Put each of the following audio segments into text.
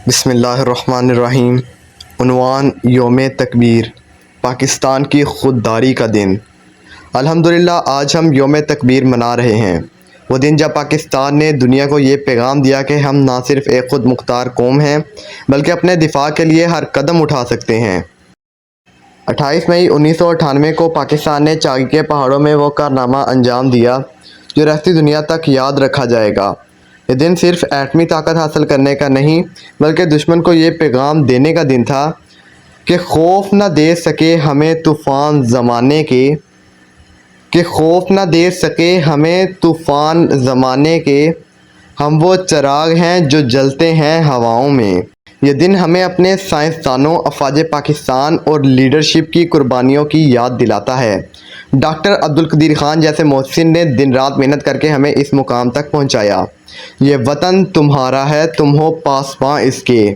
بسم اللہ الرحمن الرحیم۔ عنوان یوم تکبیر، پاکستان کی خودداری کا دن۔ الحمدللہ آج ہم یوم تکبیر منا رہے ہیں، وہ دن جب پاکستان نے دنیا کو یہ پیغام دیا کہ ہم نہ صرف ایک خود مختار قوم ہیں بلکہ اپنے دفاع کے لیے ہر قدم اٹھا سکتے ہیں۔ 28 مئی 1998 کو پاکستان نے چاگی کے پہاڑوں میں وہ کارنامہ انجام دیا جو رہتی دنیا تک یاد رکھا جائے گا۔ یہ دن صرف ایٹمی طاقت حاصل کرنے کا نہیں بلکہ دشمن کو یہ پیغام دینے کا دن تھا کہ خوف نہ دے سکے ہمیں طوفان زمانے کے، ہم وہ چراغ ہیں جو جلتے ہیں ہواؤں میں۔ یہ دن ہمیں اپنے سائنسدانوں، افواج پاکستان اور لیڈرشپ کی قربانیوں کی یاد دلاتا ہے۔ ڈاکٹر عبدالقدیر خان جیسے محسن نے دن رات محنت کر کے ہمیں اس مقام تک پہنچایا۔ یہ وطن تمہارا ہے تم ہو پاسباں اس کے،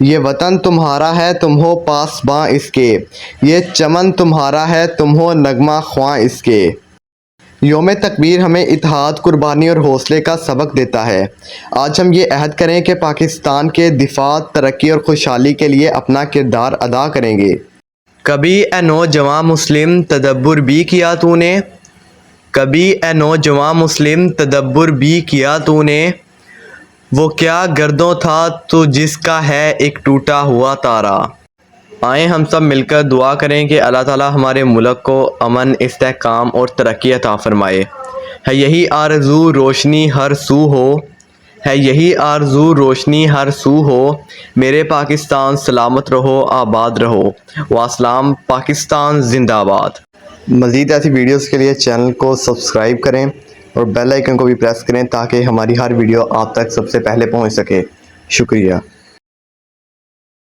یہ وطن تمہارا ہے تم ہو پاسباں اس کے، یہ چمن تمہارا ہے تم ہو نغمہ خواں اس کے۔ یوم تکبیر ہمیں اتحاد، قربانی اور حوصلے کا سبق دیتا ہے۔ آج ہم یہ عہد کریں کہ پاکستان کے دفاع، ترقی اور خوشحالی کے لیے اپنا کردار ادا کریں گے۔ کبھی اے نوجواں مسلم تدبر بھی کیا تو نے، کبھی اے نوجواں مسلم تدبر بھی کیا تو نے، وہ کیا گردوں تھا تو جس کا ہے ایک ٹوٹا ہوا تارا۔ آئیں ہم سب مل کر دعا کریں کہ اللہ تعالی ہمارے ملک کو امن، استحکام اور ترقی عطا فرمائے۔ ہے یہی آرزو روشنی ہر سو ہو، ہے یہی آرزو روشنی ہر سو ہو، میرے پاکستان سلامت رہو، آباد رہو۔ واسلام، پاکستان زندہ آباد۔ مزید ایسی ویڈیوز کے لیے چینل کو سبسکرائب کریں اور بیل آئیکن کو بھی پریس کریں تاکہ ہماری ہر ویڈیو آپ تک سب سے پہلے پہنچ سکے۔ شکریہ۔